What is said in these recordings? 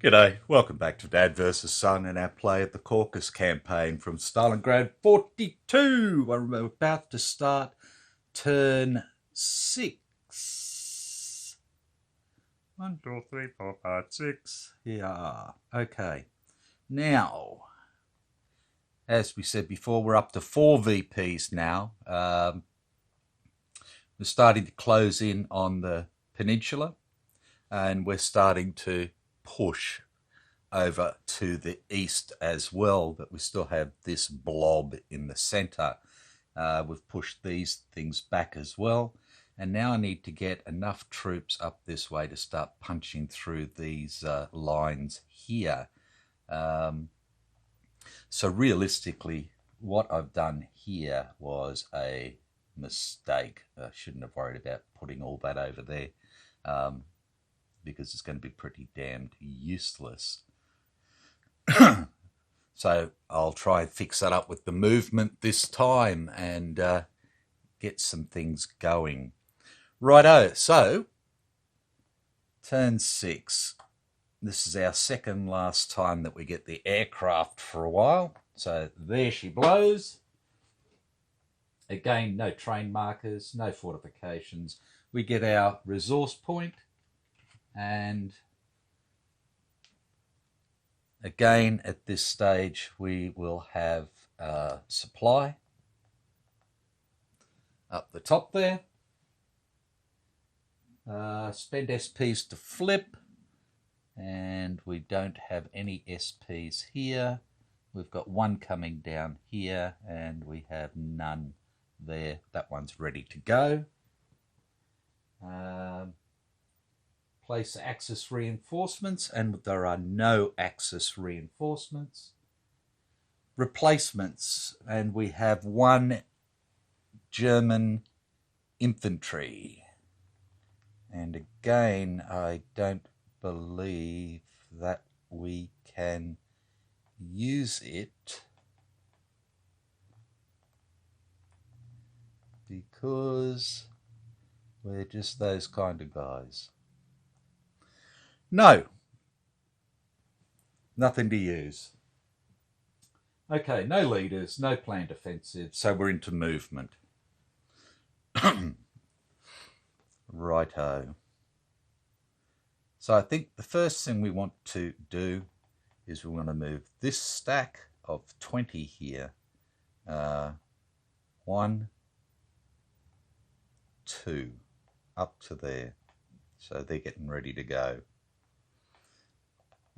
G'day, welcome back to Dad vs Son and our play at the Caucasus campaign from Stalingrad 42. We're about to start turn 6. 1, 2, 3, 4, 5, 6. Yeah, okay. Now, as we said before, we're up to 4 VPs now. We're starting to close in on the peninsula and we're starting to push over to the east as well, but we still have this blob in the center. We've pushed these things back as well, and now I need to get enough troops up this way to start punching through these lines here. So realistically, what I've done here was a mistake. I shouldn't have worried about putting all that over there, because it's going to be pretty damned useless. So I'll try and fix that up with the movement this time and get some things going. Righto, so turn 6. This is our second last time that we get the aircraft for a while. So there she blows. Again, no train markers, no fortifications. We get our resource point, and again, at this stage, we will have supply up the top there. Spend SPs to flip, and we don't have any SPs here. We've got one coming down here, and we have none there. That one's ready to go. Place Axis reinforcements, and there are no Axis reinforcements. Replacements, and we have 1 German infantry. And again, I don't believe that we can use it because we're just those kind of guys. No, nothing to use. Okay, no leaders, no planned offensive, so we're into movement. Righto. So I think the first thing we want to do is we want to move this stack of 20 here. 1, 2, up to there. So they're getting ready to go.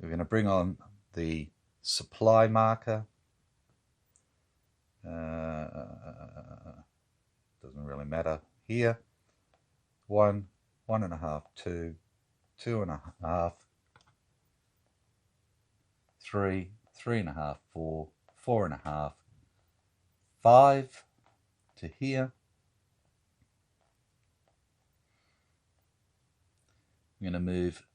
We're going to bring on the supply marker. Doesn't really matter here. 1, 1.5, 2, 2.5, 3, 3.5, 4, 4.5, 5 to here. I'm going to move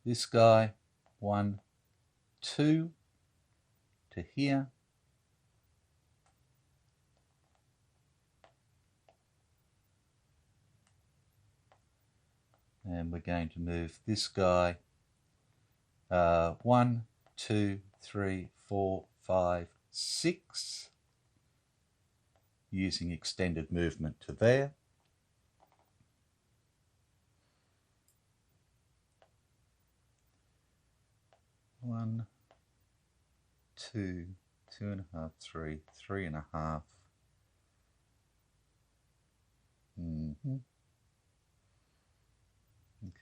this guy 1, 2 to here. And we're going to move this guy 1, 2, 3, 4, 5, 6, using extended movement to there. One, 2, 2.5, 3, 3.5.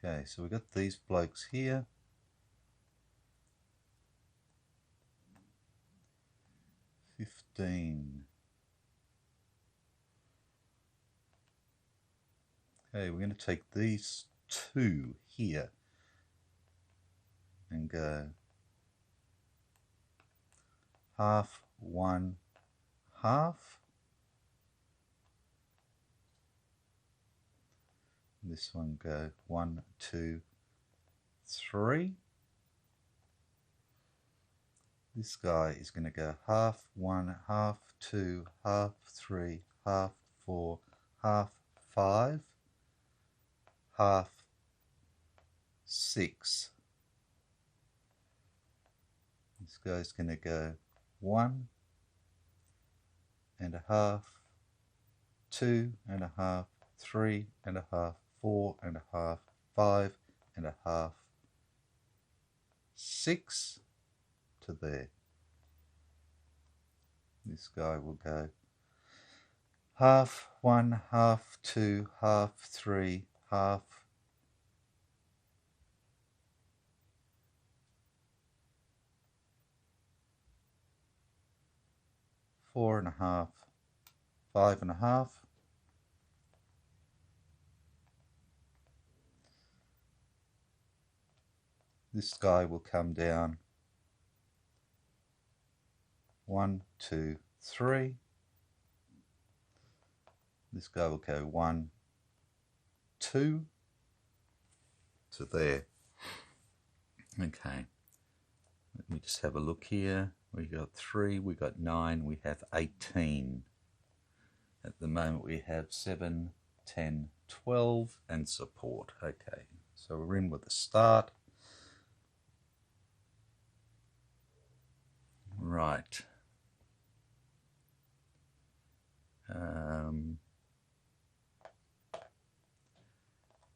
Okay, so we've got these blokes here. 15. Okay, we're going to take these 2 here and go half, 1, half. This one go 1, 2, 3. This guy is going to go half 1, half 2, half 3, half 4, half 5, half 6. This guy's going to go 1 and a half, 2 and a half, 3 and a half, 4 and a half, 5 and a half, 6 to there. This guy will go half 1, half 2, half 3, half 4 and a half, 5 and a half, this guy will come down 1, 2, 3. This guy will go 1, 2 to there. Okay, let me just have a look here. We got 3, we got 9, we have 18. At the moment we have 7, 10, 12 and support. Okay, so we're in with the start. Right.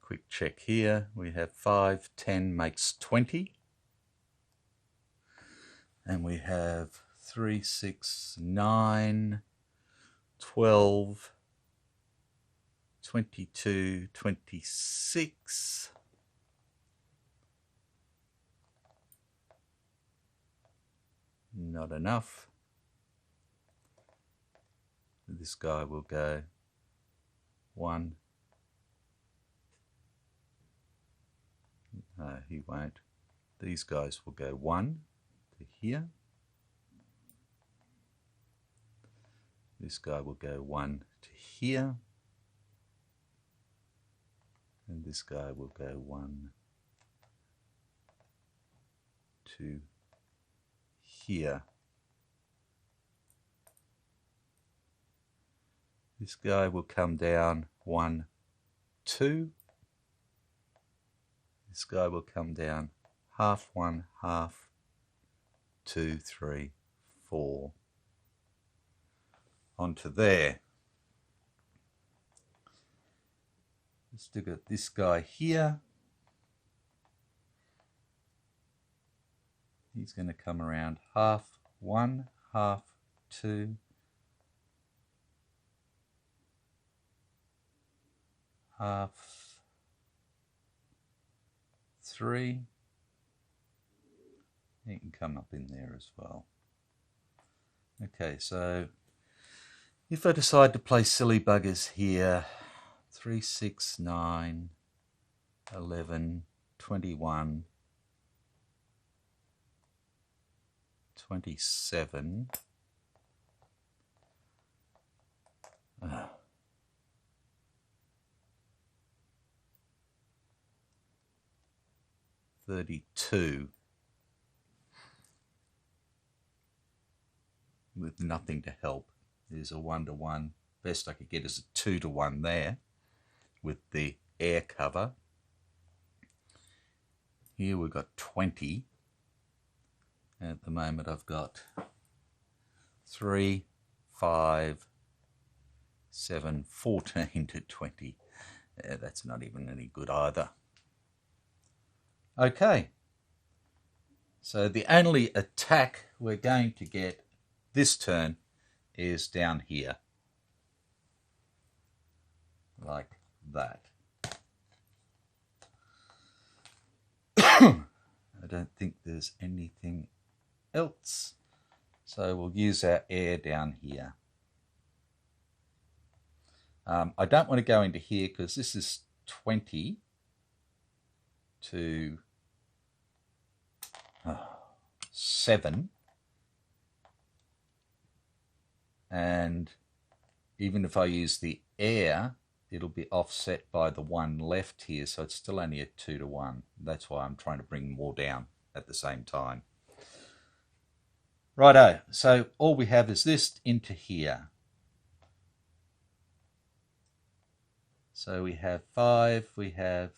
Quick check here. We have 5, 10 makes 20. And we have 3, 6, 9, 12, 22, 26. Not enough. This guy will go 1. No, he won't. These guys will go 1 to here. This guy will go 1 to here. And this guy will go 1 to here. This guy will come down 1, 2. This guy will come down half 1, half 2, 3, 4. Onto there. Let's look at this guy here. He's going to come around half 1, half 2, half 3. He can come up in there as well. Okay, so if I decide to play silly buggers here, 3, 6, 9, 11, 21, 27, 32, with nothing to help. There's a 1-to-1. Best I could get is a 2-to-1 there with the air cover. Here we've got 20. At the moment I've got 3, 5, 7, 14 to 20. That's not even any good either. Okay, so the only attack we're going to get this turn is down here, like that. I don't think there's anything else, so we'll use our air down here. I don't want to go into here because this is 20 to 7, and even if I use the air, it'll be offset by the 1 left here, so it's still only a 2 to 1. That's why I'm trying to bring more down at the same time. Righto, so all we have is this into here. So we have 5, we have...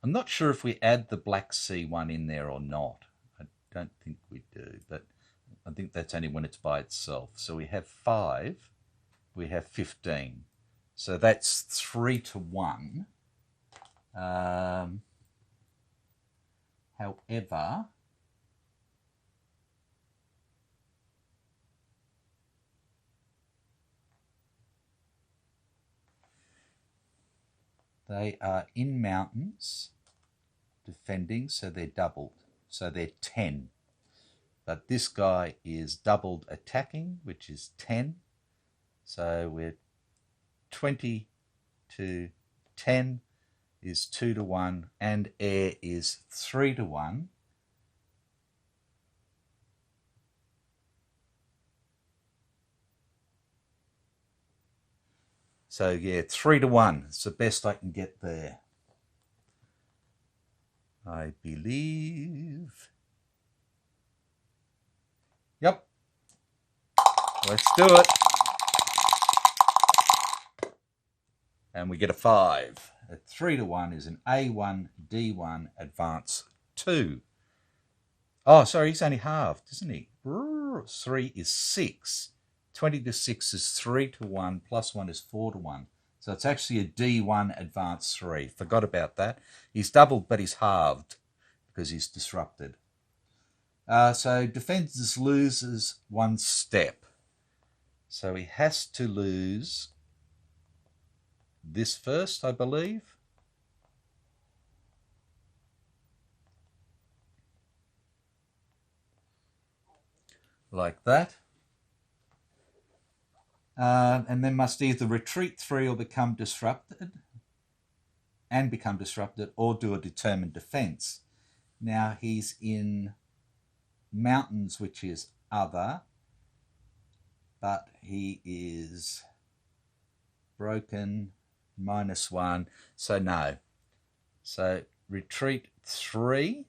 I'm not sure if we add the black C1 in there or not. I don't think we do, but I think that's only when it's by itself. So we have 5, we have 15. So that's 3 to 1. However, they are in mountains defending, so they're doubled. So they're 10. But this guy is doubled attacking, which is 10. So we're 20 to 10 is 2 to 1, and air is 3 to 1. So yeah, 3 to 1. It's the best I can get there, I believe. Yep. Let's do it. And we get a 5. A 3 to 1 is an A1, D1, advance 2. Oh, sorry, he's only halved, isn't he? 3 is 6. 20 to 6 is 3 to 1, plus 1 is 4 to 1. So it's actually a D1 advance 3. Forgot about that. He's doubled, but he's halved because he's disrupted. So defenders loses 1 step. So he has to lose this first, I believe. Like that. And then must either retreat 3 or become disrupted, or do a determined defense. Now he's in mountains, which is other, but he is broken, -1, so no. So retreat 3.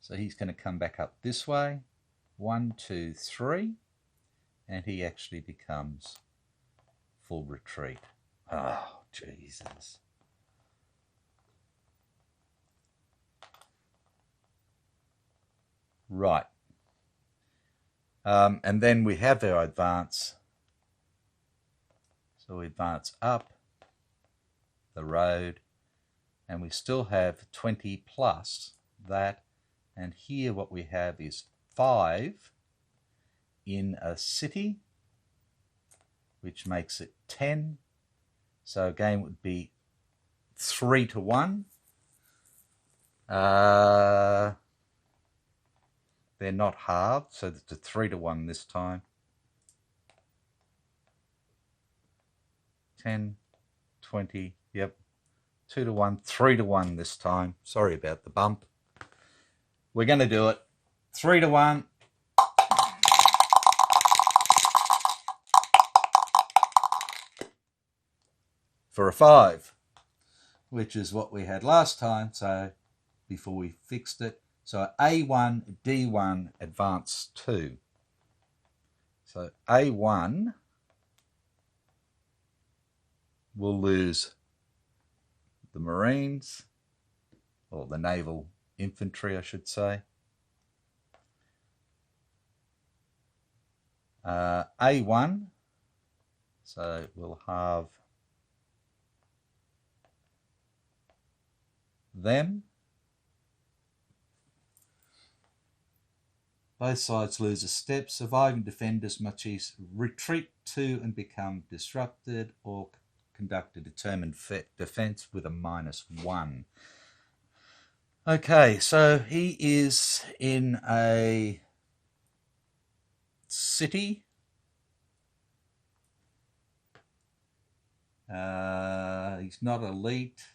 So he's going to come back up this way. 1, 2, 3. And he actually becomes full retreat. Oh, Jesus. Right. And then we have our advance. So we advance up the road, and we still have 20 plus that. And here what we have is 5 in a city, which makes it 10. So again, it would be 3 to 1. They're not halved, so it's a 3 to 1 this time. 10, 20, yep. 2 to 1, 3 to 1 this time. Sorry about the bump. We're going to do it. 3 to 1. For a 5, which is what we had last time, so before we fixed it. So A1, D1, advance 2. So A1 will lose the Marines, or the Naval Infantry, I should say. A1, so we'll have them. Both sides lose a step. Surviving defenders must either retreat 2 and become disrupted, or conduct a determined defense with a -1. Okay, so he is in a city. He's not elite.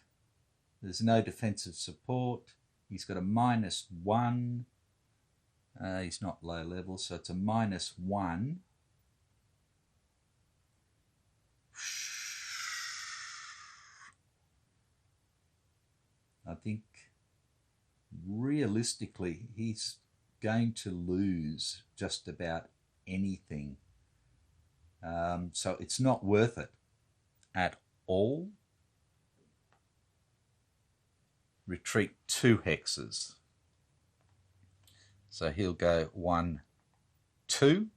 There's no defensive support. He's got a -1. He's not low level, so it's a -1. I think realistically he's going to lose just about anything. So it's not worth it at all. Retreat 2 hexes. So he'll go 1, 2,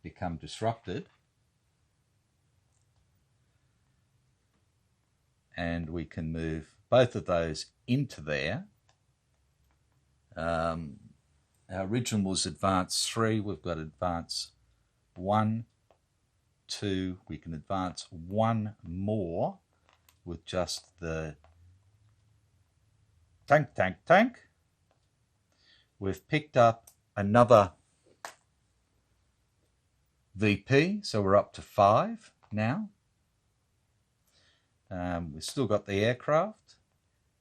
become disrupted, and we can move both of those into there. Our original was advance 3. We've got advance 1, 2. We can advance 1 more with just the tank. We've picked up another VP, so we're up to 5 now. We've still got the aircraft,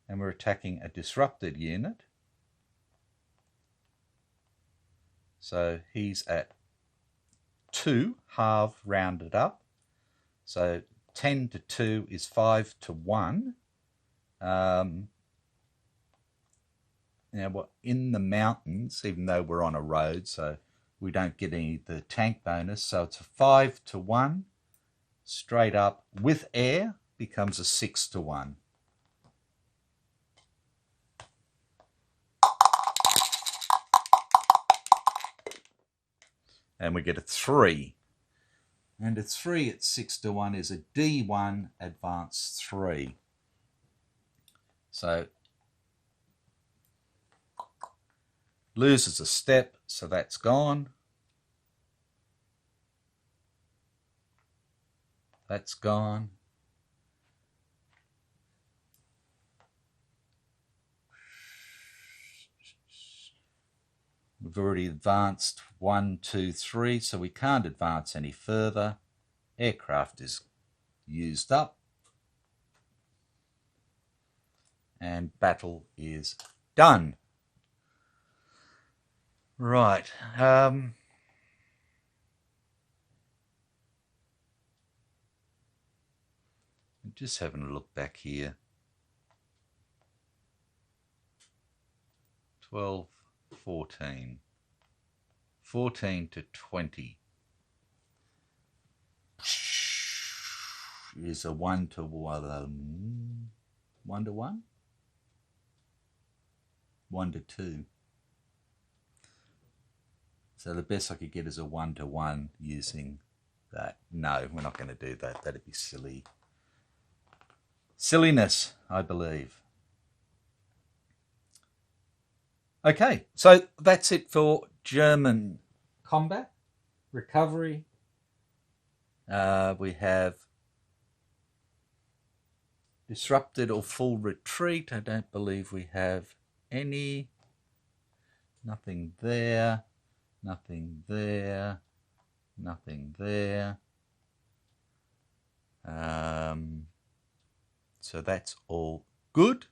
and we're attacking a disrupted unit. So he's at 2, half rounded up. So 10 to 2 is 5 to 1. Now we're in the mountains, even though we're on a road, so we don't get any of the tank bonus. So it's a 5 to 1, straight up with air, becomes a 6 to 1. And we get a 3. And a 3 at 6 to 1 is a D1 advance 3. So loses a step, so that's gone. That's gone. We've already advanced 1, 2, 3, so we can't advance any further. Aircraft is used up. And battle is done. Right. Just having a look back here. 12, 14. 14 to 20 is a 1 to 1. 1 to 1? 1 to 2. So the best I could get is a 1 to 1 using that. No, we're not going to do that. That'd be silly. Silliness, I believe. Okay, so that's it for German combat. Recovery. We have disrupted or full retreat. I don't believe we have any. Nothing there. Nothing there. Nothing there. So that's all good.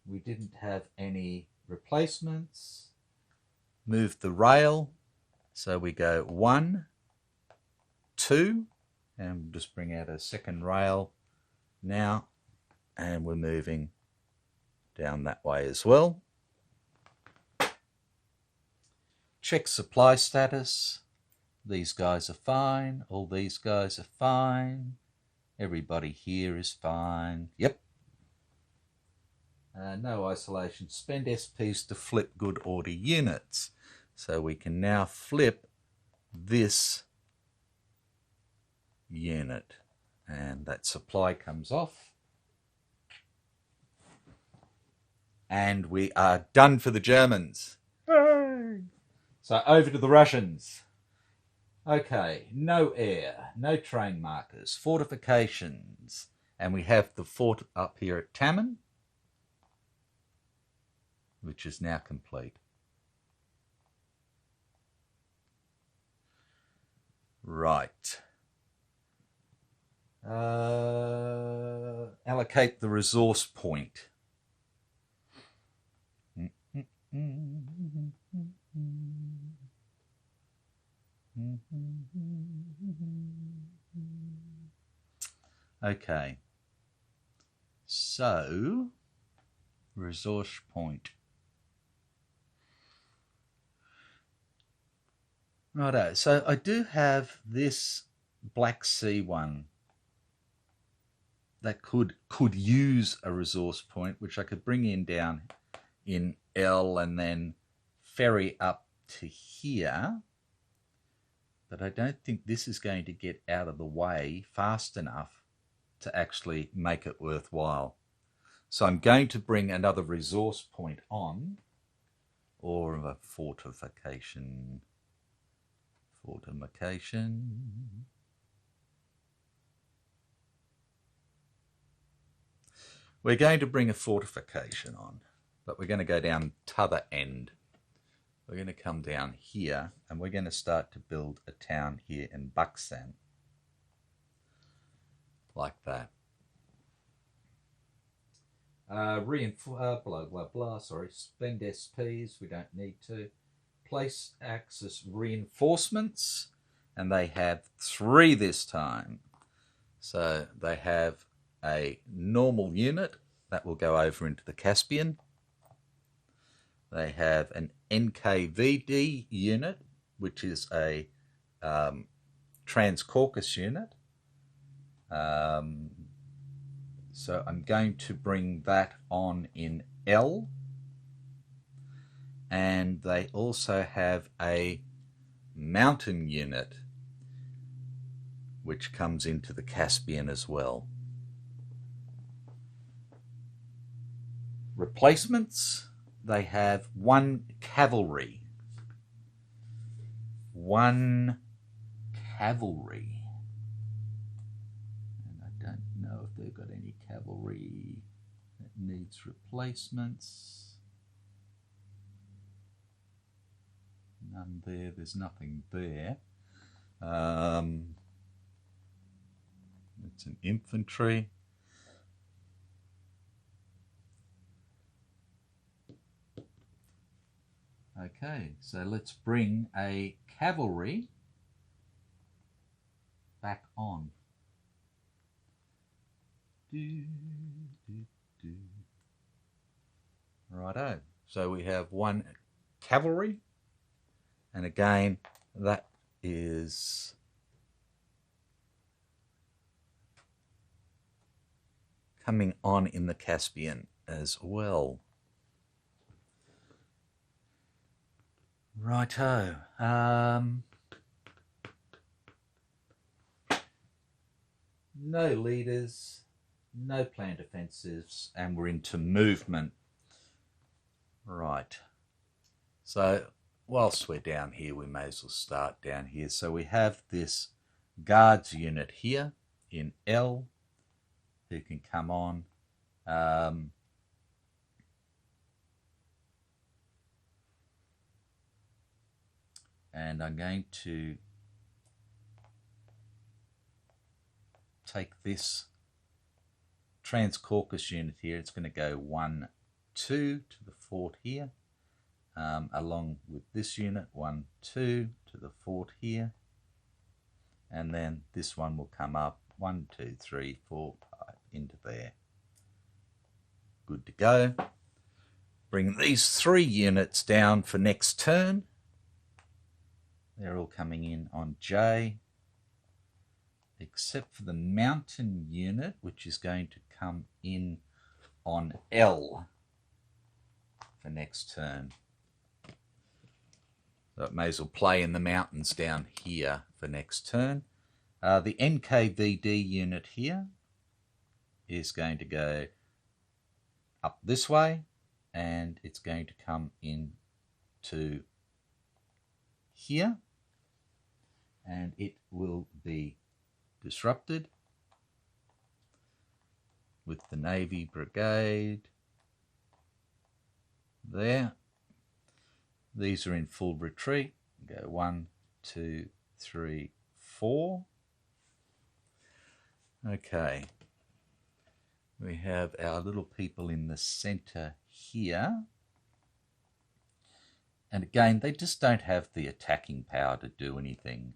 We didn't have any replacements. Move the rail. So we go 1, 2, and we'll just bring out a second rail now. And we're moving down that way as well. Check supply status. These guys are fine. All these guys are fine. Everybody here is fine. Yep. No isolation. Spend SPs to flip good order units. So we can now flip this unit. And that supply comes off. And we are done for the Germans. Yay! So over to the Russians. Okay, no air, no train markers, fortifications. And we have the fort up here at Taman, which is now complete. Right. Allocate the resource point. Okay. So, resource point. Righto, so I do have this Black Sea one that could use a resource point, which I could bring in down in L and then ferry up to here. But I don't think this is going to get out of the way fast enough to actually make it worthwhile. So I'm going to bring another resource point on, or a fortification. We're going to bring a fortification on, but we're going to go down t'other end. We're going to come down here and we're going to start to build a town here in Buxan. Like that. Spend SPs, we don't need to. Place Axis reinforcements, and they have 3 this time. So they have a normal unit that will go over into the Caspian. They have an NKVD unit, which is a Trans-Caucasus unit. So I'm going to bring that on in L. And they also have a mountain unit, which comes into the Caspian as well. Replacements, they have 1 cavalry. 1 cavalry. And I don't know if they've got any cavalry that needs replacements. None there, there's nothing there. It's an infantry. Okay, so let's bring a cavalry back on. Righto, so we have 1 cavalry. And again, that is coming on in the Caspian as well. Righto. No leaders, no planned offensives, and we're into movement. Right. So whilst we're down here, we may as well start down here. So we have this guards unit here in L who can come on. And I'm going to take this Trans-Caucasus unit here. It's going to go 1, 2 to the fort here. Along with this unit, 1, 2 to the fort here, and then this one will come up 1, 2, 3, 4, 5 into there. Good to go. Bring these 3 units down for next turn. They're all coming in on J, except for the mountain unit, which is going to come in on L for next turn. So it may as well play in the mountains down here for next turn. The NKVD unit here is going to go up this way, and it's going to come in to here, and it will be disrupted with the Navy Brigade there. These are in full retreat. Go 1, 2, 3, 4. Okay. We have our little people in the center here. And again, they just don't have the attacking power to do anything.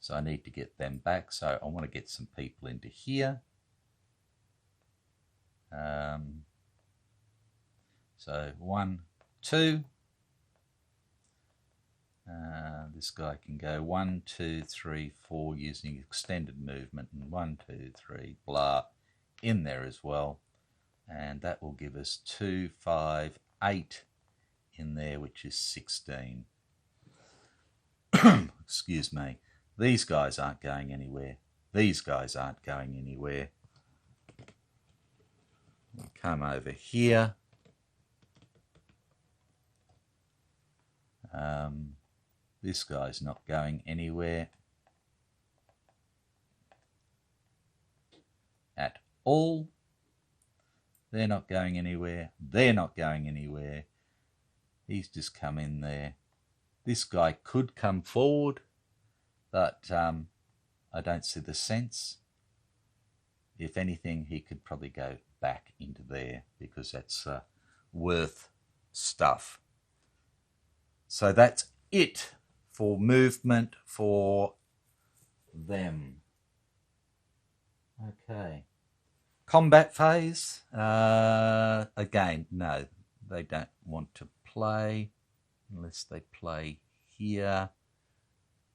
So I need to get them back. So I want to get some people into here. So 1, 2. This guy can go 1, 2, 3, 4 using extended movement, and 1, 2, 3, blah, in there as well. And that will give us 2, 5, 8 in there, which is 16. Excuse me. These guys aren't going anywhere. These guys aren't going anywhere. We'll come over here. This guy's not going anywhere at all. They're not going anywhere. They're not going anywhere. He's just come in there. This guy could come forward, but I don't see the sense. If anything, he could probably go back into there because that's worth stuff. So that's it for movement for them. Okay. Combat phase. Again, no, they don't want to play unless they play here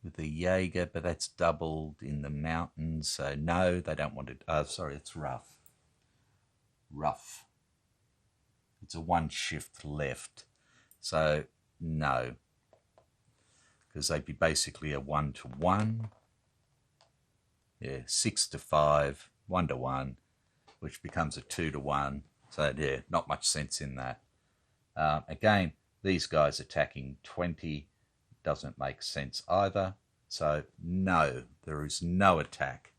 with the Jaeger, but that's doubled in the mountains. So no, they don't want to. Sorry, it's rough. Rough. It's a 1 shift left. So no, because they'd be basically a 1-to-1. Yeah, 6 to 5, 1-to-1, which becomes a 2-to-1. So yeah, not much sense in that. Again, these guys attacking 20 doesn't make sense either. So no, there is no attack.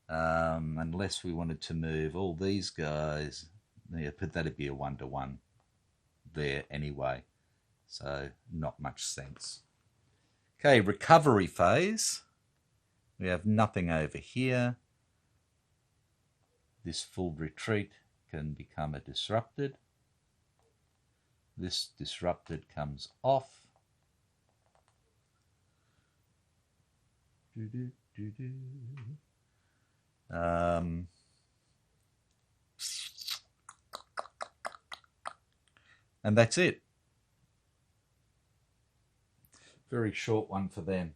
Unless we wanted to move all these guys. Yeah, but that'd be a 1-to-1 there anyway. So not much sense. Okay, recovery phase. We have nothing over here. This full retreat can become a disrupted. This disrupted comes off. And that's it. Very short one for them.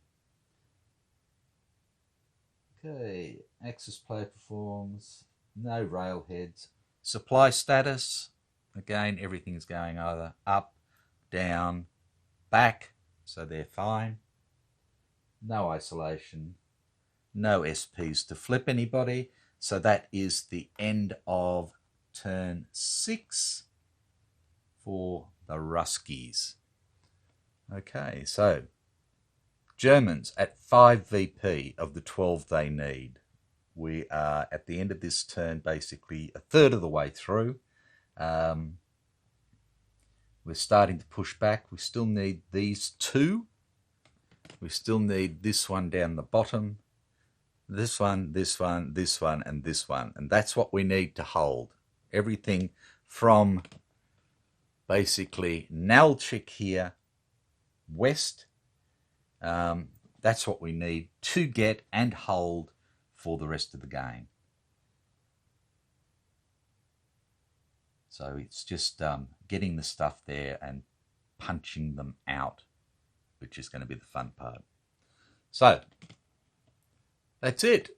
Okay, Axis player performs. No railheads. Supply status. Again, everything's going either up, down, back, so they're fine. No isolation. No SPs to flip anybody. So that is the end of turn 6 for the Ruskies. Okay, so Germans at 5 VP of the 12 they need. We are at the end of this turn, basically a third of the way through. We're starting to push back. We still need these 2. We still need this one down the bottom. This one, this one, this one, and this one. And that's what we need to hold. Everything from basically Nalchik here, west. That's what we need to get and hold for the rest of the game. So it's just getting the stuff there and punching them out, which is going to be the fun part. So that's it.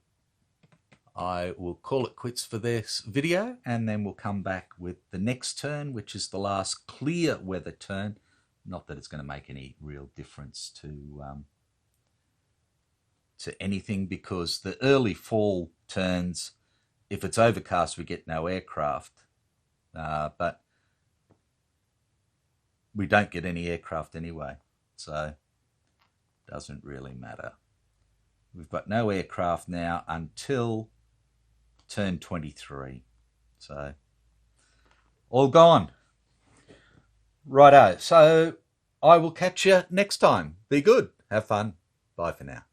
I will call it quits for this video, and then we'll come back with the next turn, which is the last clear weather turn. Not that it's going to make any real difference to anything, because the early fall turns, if it's overcast, we get no aircraft. But we don't get any aircraft anyway, so it doesn't really matter. We've got no aircraft now until turn 23. So all gone. Righto. So I will catch you next time. Be good. Have fun. Bye for now.